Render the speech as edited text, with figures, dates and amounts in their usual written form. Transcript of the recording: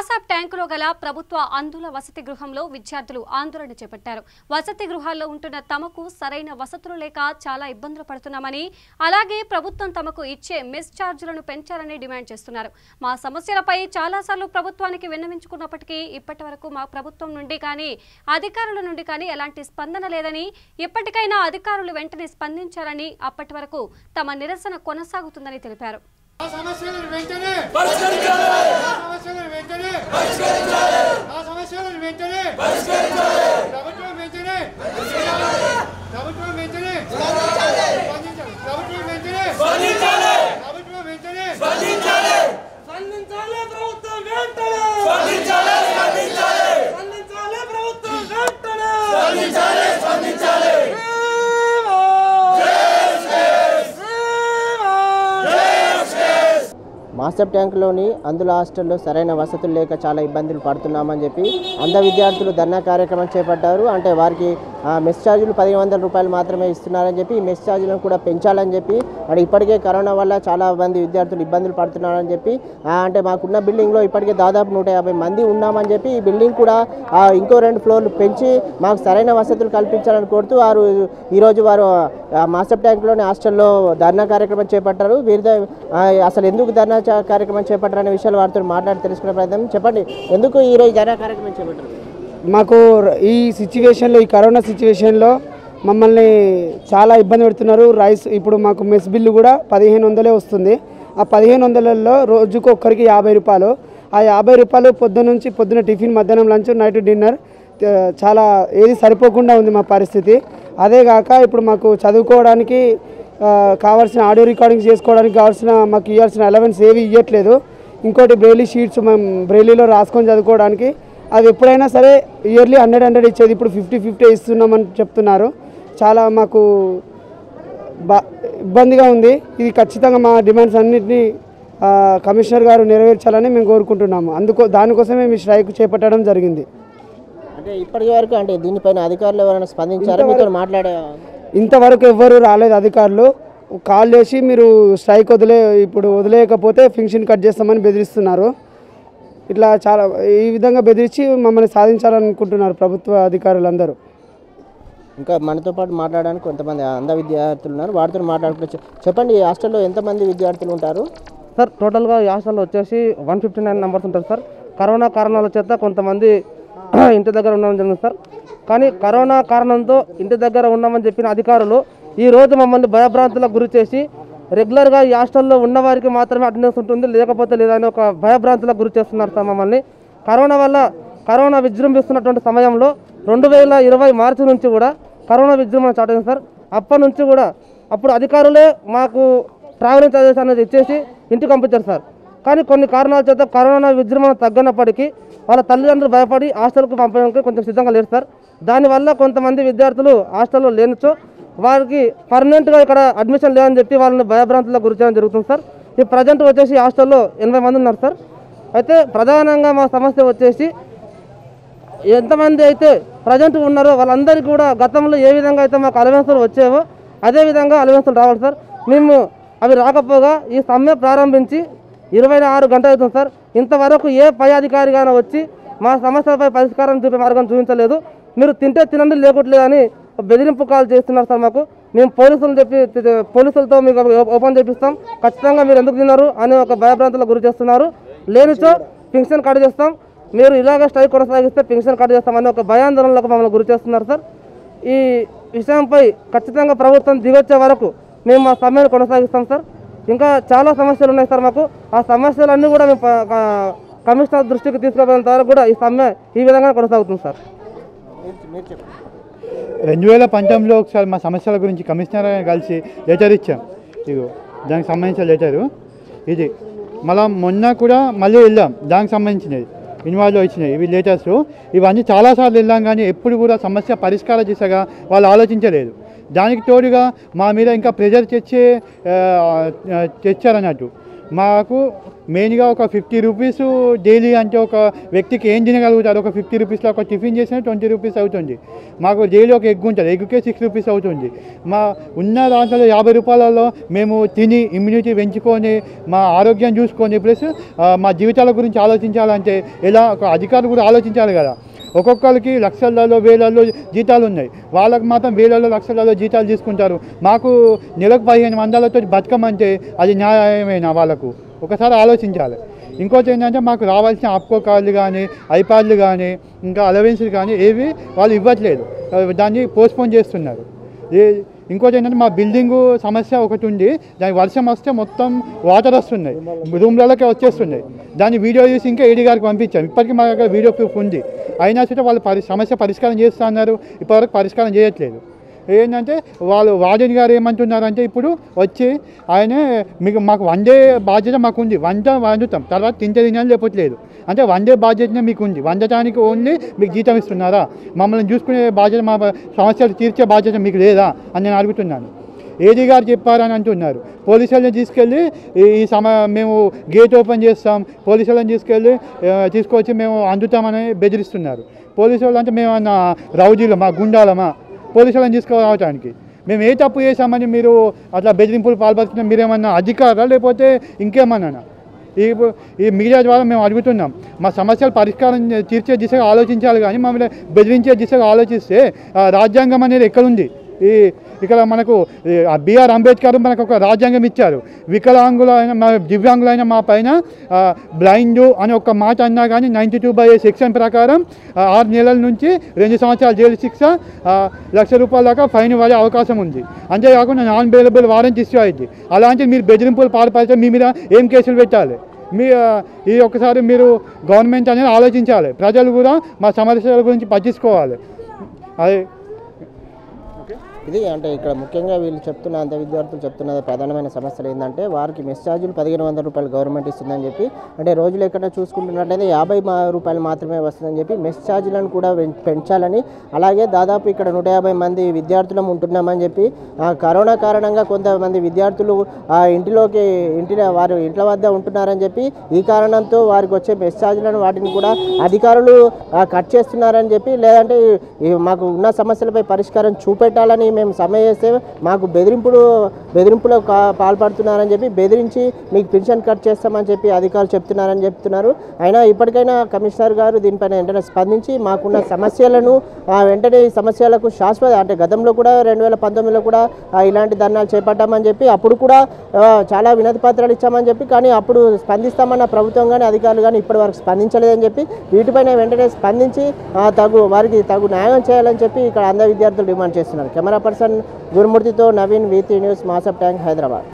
మాసాబ్ ట్యాంకులో గల ప్రభుత్వ అందుల వసతి గృహంలో విద్యార్థులు ఆందోళన చేపట్టారు. వసతి గృహాల్లో ఉంటున్న తమకు సరైన వసతులు లేక చాలా ఇబ్బందులు పడుతున్నామని, అలాగే ప్రభుత్వం తమకు ఇచ్చే మెస్ ఛార్జీలను పెంచాలని డిమాండ్ చేస్తున్నారు. మా సమస్యలపై చాలాసార్లు ప్రభుత్వానికి విన్నవించుకున్నప్పటికీ ఇప్పటివరకు మా ప్రభుత్వం నుండి కానీ అధికారుల నుండి కానీ ఎలాంటి స్పందన లేదని, ఇప్పటికైనా అధికారులు వెంటనే స్పందించాలని, అప్పటి వరకు తమ నిరసన కొనసాగుతుందని తెలిపారు. మాస్టర్ ట్యాంకులోని అందుల హాస్టల్లో సరైన వసతులు లేక చాలా ఇబ్బందులు పడుతున్నామని చెప్పి అంధ విద్యార్థులు ధర్నా కార్యక్రమం చేపట్టారు. అంటే వారికి మెస్ ఛార్జీలు 1500 రూపాయలు మాత్రమే ఇస్తున్నారని చెప్పి ఈ మెస్ ఛార్జీలను కూడా పెంచాలని చెప్పి, అంటే ఇప్పటికే కరోనా వల్ల చాలా మంది విద్యార్థులు ఇబ్బందులు పడుతున్నారని చెప్పి, అంటే మాకున్న బిల్డింగ్లో ఇప్పటికే దాదాపు 150 మంది ఉన్నామని చెప్పి ఈ బిల్డింగ్ కూడా ఇంకో 2 ఫ్లోర్లు పెంచి మాకు సరైన వసతులు కల్పించాలని కోరుతూ ఈరోజు వారు మాస్టర్ ట్యాంకులోని హాస్టల్లో ధర్నా కార్యక్రమం చేపట్టారు. వీరితో అసలు ఎందుకు ధర్నా కార్యక్రమం చేపట్టారనే విషయాలు వారితో మాట్లాడి తెలుసుకునే ప్రయత్నం. చెప్పండి, ఎందుకు ఈరోజు ధర్నా కార్యక్రమం చేపట్టారు? మాకు ఈ సిచ్యువేషన్లో, ఈ కరోనా సిచ్యువేషన్లో మమ్మల్ని చాలా ఇబ్బంది పెడుతున్నారు. రైస్ ఇప్పుడు మాకు మెస్ బిల్లు కూడా 1500 వస్తుంది. ఆ 1500లో రోజుకు ఒక్కరికి 50 రూపాయలు. ఆ 50 రూపాయలు పొద్దున టిఫిన్, మధ్యాహ్నం లంచ్, నైట్ డిన్నర్ చాలా ఏది సరిపోకుండా ఉంది మా పరిస్థితి. అదే కాక ఇప్పుడు మాకు చదువుకోవడానికి కావాల్సిన ఆడియో రికార్డింగ్స్ చేసుకోవడానికి కావాల్సిన మాకు ఇవ్వాల్సిన అలవెన్స్ ఏవి ఇవ్వట్లేదు. ఇంకోటి బ్రెయిలీ షీట్స్ మేము బ్రెయిలీలో రాసుకొని చదువుకోవడానికి అది ఎప్పుడైనా సరే ఇయర్లీ 100 ఇచ్చేది, ఇప్పుడు 50 ఇస్తున్నామని చెప్తున్నారు. చాలా మాకు ఇబ్బందిగా ఉంది. ఇది ఖచ్చితంగా మా డిమాండ్స్ అన్నింటినీ కమిషనర్ గారు నెరవేర్చాలని మేము కోరుకుంటున్నాము. దానికోసమే మేము స్ట్రైక్ చేపట్టడం జరిగింది. అంటే ఇప్పటి వరకు అంటే దీనిపైన అధికారులు ఎవరైనా స్పందించారు? మీతో మాట్లాడే ఇంతవరకు ఎవ్వరు రాలేదు. అధికారులు కాల్ చేసి మీరు స్ట్రైక్ వదిలేయకపోతే ఫంక్షన్ కట్ చేస్తామని బెదిరిస్తున్నారు. ఇట్లా చాలా ఈ విధంగా బెదిరించి మమ్మల్ని సాధించాలనుకుంటున్నారు ప్రభుత్వ అధికారులందరూ. ఇంకా మనతో పాటు మాట్లాడడానికి కొంతమంది అంధ విద్యార్థులు ఉన్నారు, వారితో మాట్లాడుకోవచ్చు. చెప్పండి, ఈ హాస్టల్లో ఎంతమంది విద్యార్థులు ఉంటారు? సార్, టోటల్గా ఈ హాస్టల్లో వచ్చేసి 159 మెంబర్స్ ఉంటారు సార్. కరోనా కారణాల చేత కొంతమంది ఇంటి దగ్గర ఉండడం జరిగింది సార్. కానీ కరోనా కారణంతో ఇంటి దగ్గర ఉన్నామని చెప్పిన అధికారులు ఈరోజు మమ్మల్ని భయభ్రాంతులకు గురి చేసి రెగ్యులర్గా ఈ హాస్టల్లో ఉన్నవారికి మాత్రమే అటెండెన్స్ ఉంటుంది, లేకపోతే లేదని ఒక భయభ్రాంతులకు గురి చేస్తున్నారు సార్ మమ్మల్ని. కరోనా విజృంభిస్తున్నటువంటి సమయంలో 2020 మార్చి నుంచి కూడా కరోనా విజృంభణ స్టార్ట్ అయింది సార్. అప్పటి నుంచి కూడా అప్పుడు అధికారులే మాకు ట్రావెలింగ్ చార్జెస్ అనేది ఇచ్చేసి ఇంటికి పంపించారు సార్. కానీ కొన్ని కారణాల చేత కరోనా విజృంభణ తగ్గినప్పటికీ వాళ్ళ తల్లిదండ్రులు భయపడి హాస్టల్కు పంపడానికి కొంచెం సిద్ధంగా లేరు సార్. దానివల్ల కొంతమంది విద్యార్థులు హాస్టల్లో లేనిచో వారికి పర్మనెంట్గా ఇక్కడ అడ్మిషన్ లేదని చెప్పి వాళ్ళని భయభ్రాంతులకు గురి చేయడం జరుగుతుంది సార్. ఈ ప్రజెంట్ వచ్చేసి హాస్టల్లో 80 మంది ఉన్నారు సార్. అయితే ప్రధానంగా మా సమస్య వచ్చేసి ఎంతమంది అయితే ప్రజెంట్ ఉన్నారో వాళ్ళందరికీ కూడా గతంలో ఏ విధంగా అయితే మాకు అలవెన్సులు వచ్చేవో అదేవిధంగా అలవెన్సులు రావాలి సార్. మేము అవి రాకపోగా ఈ సమ్మె ప్రారంభించి 26 గంటలు అవుతుంది సార్. ఇంతవరకు ఏ పై అధికారిగానే వచ్చి మా సమస్యలపై పరిష్కారం చూపే మార్గం చూపించలేదు. మీరు తింటే తినండి లేకుంటలేదు అని బెదిరింపు కాల్ చేస్తున్నారు సార్ మాకు. మేము పోలీసులతో మీకు ఓపెన్ చేపిస్తాం, ఖచ్చితంగా మీరు ఎందుకు తిన్నారు అని ఒక భయభ్రాంతులకు గురి చేస్తున్నారు. లేనిచో పెన్షన్ కట్ చేస్తాం, మీరు ఇలాగ స్ట్రైక్ కొనసాగిస్తే పెన్షన్ కట్ చేస్తామని ఒక భయాందోళనలకు మమ్మల్ని గురి చేస్తున్నారు సార్. ఈ విషయంపై ఖచ్చితంగా ప్రభుత్వం దిగొచ్చే వరకు మేము మా సమ్మెను కొనసాగిస్తాం సార్. ఇంకా చాలా సమస్యలు ఉన్నాయి సార్ మాకు. ఆ సమస్యలన్నీ కూడా మేము కమిషనర్ దృష్టికి తీసుకుపోయినంత వరకు కూడా ఈ సమ్మె ఈ విధంగా కొనసాగుతుంది సార్. 2019లో ఒకసారి మా సమస్యల గురించి కమిషనర్ కలిసి లెటర్ ఇచ్చాం. ఇదిగో దానికి సంబంధించిన లెటరు ఇది. మళ్ళీ మొన్న కూడా మళ్ళీ వెళ్ళాం, దానికి సంబంధించినది ఇన్వాల్వ్ వచ్చినాయి ఇవి లెటర్స్. ఇవన్నీ చాలాసార్లు వెళ్ళాం కానీ ఎప్పుడు కూడా సమస్య పరిష్కార దిశగా వాళ్ళు ఆలోచించలేదు. దానికి తోడుగా మా మీద ఇంకా ప్రెజర్ తెచ్చారన్నట్టు. మాకు మెయిన్గా ఒక 50 రూపీస్ డైలీ అంటే ఒక వ్యక్తికి ఏం తినగలుగుతారు, ఒక 50 రూపీస్లో ఒక టిఫిన్ చేసినా 20 రూపీస్ అవుతుంది. మాకు డైలీ ఒక ఎగ్ ఉంటుంది, ఎగ్కే 6 రూపీస్ అవుతుంది. మా ఉన్న దాంట్లో 50 రూపాయలలో మేము తిని ఇమ్యూనిటీ పెంచుకొని మా ఆరోగ్యం చూసుకొని ప్లస్ మా జీవితాల గురించి ఆలోచించాలంటే ఎలా ఒక అధికారులు కూడా ఆలోచించాలి కదా. ఒక్కొక్కరికి లక్షలలో వేలలో జీతాలు ఉన్నాయి, వాళ్ళకి మాత్రం వేలలో లక్షలలో జీతాలు తీసుకుంటారు. మాకు నెలకు 1500లతో బతకమంటే అది న్యాయమేనా? వాళ్ళకు ఒకసారి ఆలోచించాలి. ఇంకోటి ఏంటంటే మాకు రావాల్సిన ఆప్కో కార్డులు కానీ ఐప్యాడ్లు కానీ ఇంకా అలవెన్స్లు కానీ ఏవి వాళ్ళు ఇవ్వట్లేదు, దాన్ని పోస్ట్పోన్ చేస్తున్నారు. ఇంకోటి ఏంటంటే మా బిల్డింగు సమస్య ఒకటి ఉంది, దానికి వర్షం వస్తే మొత్తం వాటర్ వస్తున్నాయి, రూమ్లలోకి వచ్చేస్తున్నాయి. దాన్ని వీడియో తీసి ఇంకా ఏడీ గారికి పంపించాం. ఇప్పటికీ మా దగ్గర వీడియో ప్రూఫ్ ఉంది. అయినా సరే వాళ్ళు సమస్య పరిష్కారం చేస్తూ అన్నారు, ఇప్పటివరకు పరిష్కారం చేయట్లేదు. ఏంటంటే వాళ్ళు వార్డెన్ గారు ఏమంటున్నారంటే ఇప్పుడు వచ్చి ఆయనే మాకు వండే బాధ్యత మాకు ఉంది, వండుతాం, తర్వాత తినాలి లేకపోలేదు, అంటే వండే బాధ్యతనే మీకు ఉంది, వండటానికి ఓన్లీ మీకు జీతం ఇస్తున్నారా? మమ్మల్ని చూసుకునే బాధ్యత, మా సమస్యలు తీర్చే బాధ్యత మీకు లేదా అని నేను అడుగుతున్నాను. ఏడీ గారు చెప్పారని అంటున్నారు. పోలీసులను తీసుకెళ్ళి మేము గేట్ ఓపెన్ చేస్తాం, పోలీసులను తీసుకొచ్చి మేము అందుతామని బెదిరిస్తున్నారు. పోలీసు వాళ్ళు అంటే మేమన్నా రౌడీలమా, గుండాలమా పోలీసులను తీసుకురావడానికి? మేము ఏ తప్పు చేశామని మీరు అట్లా బెదిరింపులు పాల్పడుతున్నాం? మీరేమన్నా అధికారా లేకపోతే ఇంకేమన్నా? ఈ మీడియా ద్వారా మేము అడుగుతున్నాం, మా సమస్యలు పరిష్కారం తీర్చే దిశగా ఆలోచించాలి, కానీ మమ్మల్ని బెదిరించే దిశగా ఆలోచిస్తే రాజ్యాంగం అనేది ఎక్కడుంది? ఇక్కడ మనకు బిఆర్ అంబేద్కర్ మనకు ఒక రాజ్యాంగం ఇచ్చారు. వికలాంగులైన దివ్యాంగులైన మా పైన బ్లైండ్ అని ఒక మాట అన్నా కానీ 92/A సెక్షన్ ప్రకారం 6 నెలల నుంచి 2 సంవత్సరాల జైలు శిక్ష, ₹1,00,000 దాకా ఫైన్ పడే అవకాశం ఉంది. అంతేకాకుండా నాన్ బెయిలబుల్ వారెంట్ ఇష్యూ అయింది. అలాంటి మీరు బెదిరింపులు పాల్పడితే మీ మీద ఏం కేసులు పెట్టాలి? ఈ ఒక్కసారి మీరు గవర్నమెంట్ అనేది ఆలోచించాలి. ప్రజలు కూడా మా సమస్యల గురించి పట్టించుకోవాలి. అది ఇది అంటే ఇక్కడ ముఖ్యంగా వీళ్ళు చెప్తున్న అంత విద్యార్థులు చెప్తున్న ప్రధానమైన సమస్యలు ఏంటంటే వారికి మెస్ ఛార్జీలు ₹1,500 గవర్నమెంట్ ఇస్తుందని చెప్పి, అంటే రోజులు ఎక్కడ చూసుకుంటున్నట్లయితే ₹50 మాత్రమే వస్తుందని చెప్పి మెస్ ఛార్జీలను కూడా పెంచాలని, అలాగే దాదాపు ఇక్కడ 150 మంది విద్యార్థులం ఉంటున్నామని చెప్పి కరోనా కారణంగా కొంతమంది విద్యార్థులు వారు ఇంట్ల వద్ద ఉంటున్నారని చెప్పి ఈ కారణంతో వారికి వచ్చే మెస్ ఛార్జీలను వాటిని కూడా అధికారులు కట్ చేస్తున్నారని చెప్పి, లేదంటే మాకు ఉన్న సమస్యలపై పరిష్కారం చూపెట్టాలని మేము సమ్మె చేస్తే మాకు బెదిరింపులకు పాల్పడుతున్నారని చెప్పి బెదిరించి మీకు పెన్షన్ కట్ చేస్తామని చెప్పి అధికారులు చెప్తున్నారు. అయినా ఇప్పటికైనా కమిషనర్ గారు దీనిపైన వెంటనే స్పందించి మాకున్న సమస్యలను వెంటనే ఈ సమస్యలకు శాశ్వత, అంటే గతంలో కూడా 2019లో కూడా ఇలాంటి ధర్నాలు చేపట్టామని చెప్పి అప్పుడు కూడా చాలా వినతి పత్రాలు ఇచ్చామని చెప్పి, కానీ అప్పుడు స్పందిస్తామన్న ప్రభుత్వం కానీ అధికారులు కానీ ఇప్పటి వరకు స్పందించలేదని చెప్పి వీటిపైన వెంటనే స్పందించి వారికి తగు న్యాయం చేయాలని చెప్పి ఇక్కడ అందరు విద్యార్థులు డిమాండ్ చేస్తున్నారు. కెమెరా పర్సన్ గురుమూర్తితో నవీన్, VT న్యూస్, మాసప్ ట్యాంక్, హైదరాబాద్.